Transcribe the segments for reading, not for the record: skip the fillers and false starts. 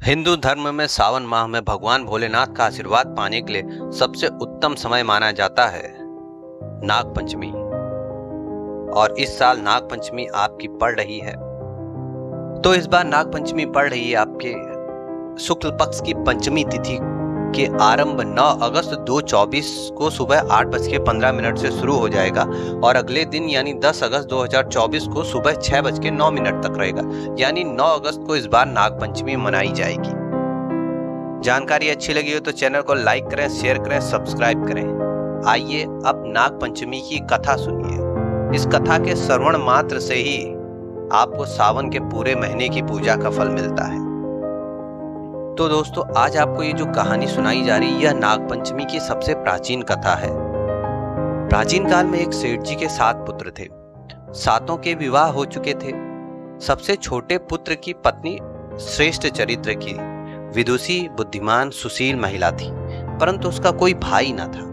हिंदू धर्म में सावन माह में भगवान भोलेनाथ का आशीर्वाद पाने के लिए सबसे उत्तम समय माना जाता है नाग पंचमी। और इस साल नाग पंचमी आपकी पड़ रही है, तो इस बार नाग पंचमी पड़ रही है आपके शुक्ल पक्ष की पंचमी तिथि के आरंभ 9 अगस्त 2024 को सुबह 8:15 से शुरू हो जाएगा और अगले दिन यानी 10 अगस्त 2024 को सुबह 6:09 तक रहेगा। यानी 9 अगस्त को इस बार नाग पंचमी मनाई जाएगी। जानकारी अच्छी लगी हो तो चैनल को लाइक करें, शेयर करें, सब्सक्राइब करें। आइए अब नाग पंचमी की कथा सुनिए। इस कथा के श्रवण मात्र से ही आपको सावन के पूरे महीने की पूजा का फल मिलता है। तो दोस्तों, आज आपको ये जो कहानी सुनाई जा रही है यह नाग पंचमी की सबसे प्राचीन कथा है। प्राचीन काल में एक सेठ जी के 7 पुत्र थे। सातों के विवाह हो चुके थे। सबसे छोटे पुत्र की पत्नी श्रेष्ठ चरित्र की, विदुषी, बुद्धिमान, सुशील महिला थी, परंतु उसका कोई भाई न था।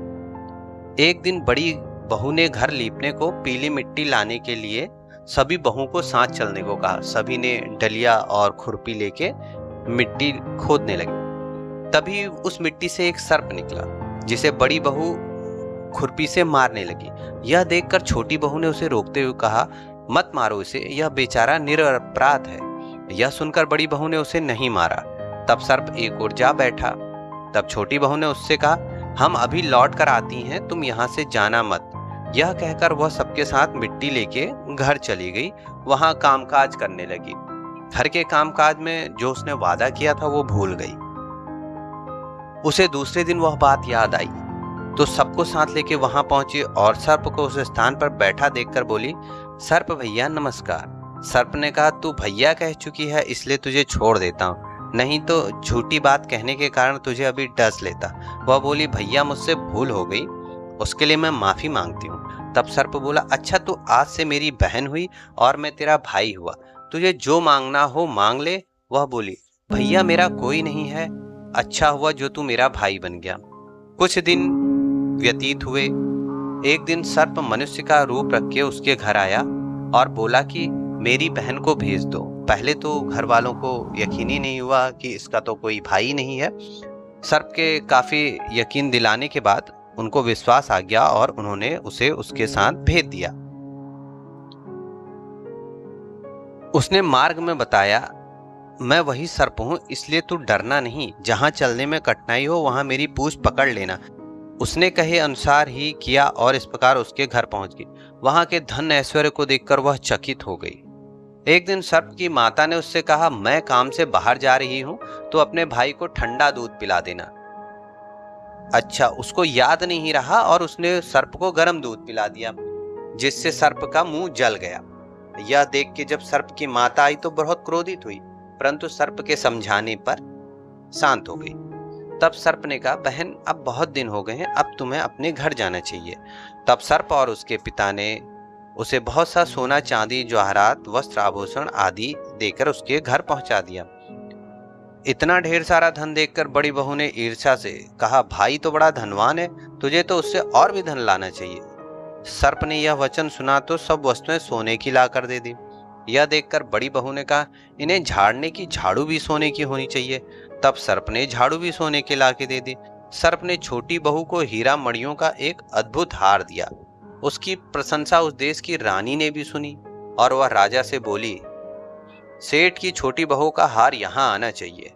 एक दिन बड़ी बहू ने घर लीपने को पीली मिट्टी लाने के लिए सभी बहुओं को साथ चलने को कहा। सभी ने डलिया और खुरपी लेके मिट्टी खोदने लगे। तभी उस मिट्टी से एक सर्प निकला, जिसे बड़ी बहू खुरपी से मारने लगी। यह देखकर छोटी बहू ने उसे रोकते हुए कहा, मत मारो इसे, यह बेचारा निरपराध है। यह सुनकर बड़ी बहू ने उसे नहीं मारा। तब सर्प एक ओर जा बैठा। तब छोटी बहू ने उससे कहा, हम अभी लौट कर आती हैं, तुम यहाँ से जाना मत। यह कहकर वह सबके साथ मिट्टी लेके घर चली गई। वहां कामकाज करने लगी। घर के कामकाज में जो उसने वादा किया था वो भूल गई। उसे दूसरे दिन वह बात याद आई तो सबको साथ लेके वहां पहुंची और सर्प को उस स्थान पर बैठा देखकर बोली, सर्प भैया नमस्कार। सर्प ने कहा, तू भैया कह चुकी है इसलिए तुझे छोड़ देता हूँ, नहीं तो झूठी बात कहने के कारण तुझे अभी डस लेता। वह बोली, भैया मुझसे भूल हो गई, उसके लिए मैं माफी मांगती हूँ। तब सर्प बोला, अच्छा तू आज से मेरी बहन हुई और मैं तेरा भाई हुआ, तुझे जो मांगना हो मांग ले। वह बोली, भैया मेरा कोई नहीं है, अच्छा हुआ जो तू मेरा भाई बन गया। कुछ दिन व्यतीत हुए। एक दिन सर्प मनुष्य का रूप रख के उसके घर आया और बोला कि मेरी बहन को भेज दो। पहले तो घर वालों को यकीन ही नहीं हुआ कि इसका तो कोई भाई नहीं है। सर्प के काफी यकीन दिलाने के बाद उनको विश्वास आ गया और उन्होंने उसे उसके साथ भेज दिया। उसने मार्ग में बताया, मैं वही सर्प हूं, इसलिए तू डरना नहीं, जहां चलने में कठिनाई हो वहां मेरी पूंछ पकड़ लेना। उसने कहे अनुसार ही किया और इस प्रकार उसके घर पहुंच गई। वहां के धन ऐश्वर्य को देखकर वह चकित हो गई। एक दिन सर्प की माता ने उससे कहा, मैं काम से बाहर जा रही हूं तो अपने भाई को ठंडा दूध पिला देना। अच्छा, उसको याद नहीं रहा और उसने सर्प को गर्म दूध पिला दिया, जिससे सर्प का मुंह जल गया। यह देख के जब सर्प की माता आई तो बहुत क्रोधित हुई, परंतु सर्प के समझाने पर शांत हो गई। तब सर्प ने कहा, बहन अब बहुत दिन हो गए हैं, अब तुम्हें अपने घर जाना चाहिए। तब सर्प और उसके पिता ने उसे बहुत सा सोना, चांदी, जवाहरात, वस्त्र, आभूषण आदि देकर उसके घर पहुंचा दिया। इतना ढेर सारा धन देखकर बड़ी बहू ने ईर्ष्या से कहा, भाई तो बड़ा धनवान है, तुझे तो उससे और भी धन लाना चाहिए। सर्प ने यह वचन सुना तो सब वस्तुएं सोने की लाकर दे दी। यह देखकर बड़ी बहू ने कहा, इन्हें झाड़ने की झाड़ू भी सोने की होनी चाहिए। तब सर्प ने झाड़ू भी सोने की लाके दे दी। सर्प ने छोटी बहू को हीरा मणियों का एक अद्भुत हार दिया। उसकी प्रशंसा उस देश की रानी ने भी सुनी और वह राजा से बोली, सेठ की छोटी बहू का हार यहाँ आना चाहिए।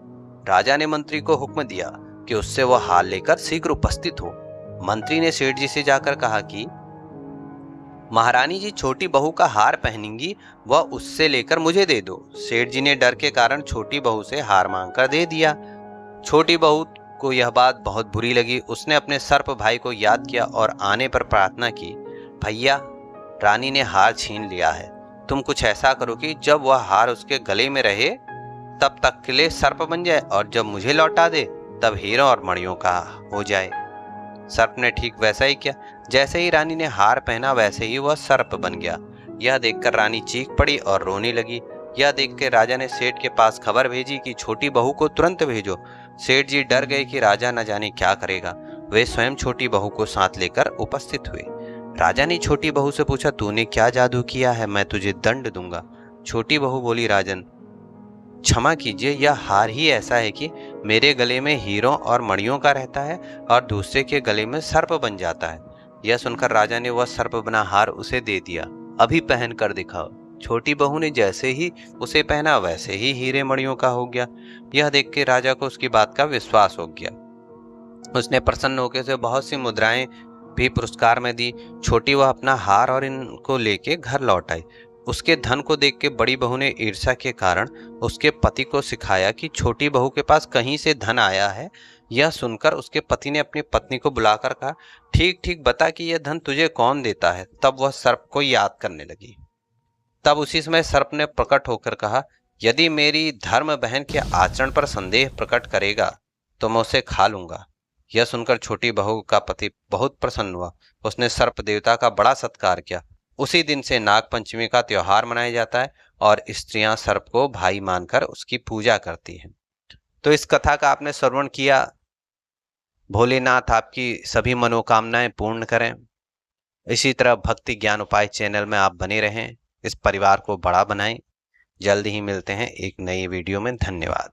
राजा ने मंत्री को हुक्म दिया कि उससे वह हार लेकर शीघ्र उपस्थित हो। मंत्री ने सेठ जी से जाकर कहा कि महारानी जी छोटी बहू का हार पहनेंगी, वह उससे लेकर मुझे दे दो। सेठ जी ने डर के कारण छोटी बहू से हार मांगकर दे दिया। छोटी बहू को यह बात बहुत बुरी लगी। उसने अपने सर्प भाई को याद किया और आने पर प्रार्थना की, भैया रानी ने हार छीन लिया है, तुम कुछ ऐसा करो कि जब वह हार उसके गले में रहे तब तक के लिए सर्प बन जाए और जब मुझे लौटा दे तब हीरों और मणियों का हो जाए। सर्प ने ठीक वैसा ही किया। जैसे ही रानी ने हार पहना वैसे ही वह सर्प बन गया। यह देखकर रानी चीख पड़ी और रोने लगी। यह देख के राजा ने सेठ के पास खबर भेजी कि छोटी बहू को तुरंत भेजो। सेठ जी डर गए कि राजा न जाने क्या करेगा। वे स्वयं छोटी बहू को साथ लेकर उपस्थित हुए। राजा ने छोटी बहू से पूछा, तूने क्या जादू किया है, मैं तुझे दंड दूंगा। छोटी बहू बोली, राजन क्षमा कीजिए, यह हार ही ऐसा है कि मेरे गले में हीरों और मणियों का रहता है और दूसरे के गले में सर्प बन जाता है। यह सुनकर राजा ने वह सर्प बना हार उसे दे दिया। अभी पहन कर दिखाओ। छोटी बहू ने जैसे ही उसे पहना वैसे ही हीरे मणियों का हो गया। यह देख के राजा को उसकी बात का विश्वास हो गया। उसने प्रसन्न होकर से बहुत सी मुद्राएं भी पुरस्कार में दी। छोटी वह अपना हार और इनको लेके घर लौट आई। उसके धन को देख के बड़ी बहू ने ईर्ष्या के कारण उसके पति को सिखाया कि छोटी बहू के पास कहीं से धन आया है। यह सुनकर उसके पति ने अपनी पत्नी को बुलाकर कहा, ठीक ठीक बता कि यह धन तुझे कौन देता है। तब वह सर्प को याद करने लगी। तब उसी समय सर्प ने प्रकट होकर कहा, यदि मेरी धर्म बहन के आचरण पर संदेह प्रकट करेगा तो मैं उसे खा लूंगा। यह सुनकर छोटी बहू का पति बहुत प्रसन्न हुआ। उसने सर्प देवता का बड़ा सत्कार किया। उसी दिन से नाग पंचमी का त्योहार मनाया जाता है और स्त्रियां सर्प को भाई मानकर उसकी पूजा करती हैं। तो इस कथा का आपने श्रवण किया। भोलेनाथ आपकी सभी मनोकामनाएं पूर्ण करें। इसी तरह भक्ति ज्ञान उपाय चैनल में आप बने रहें। इस परिवार को बड़ा बनाएं। जल्द ही मिलते हैं एक नई वीडियो में। धन्यवाद।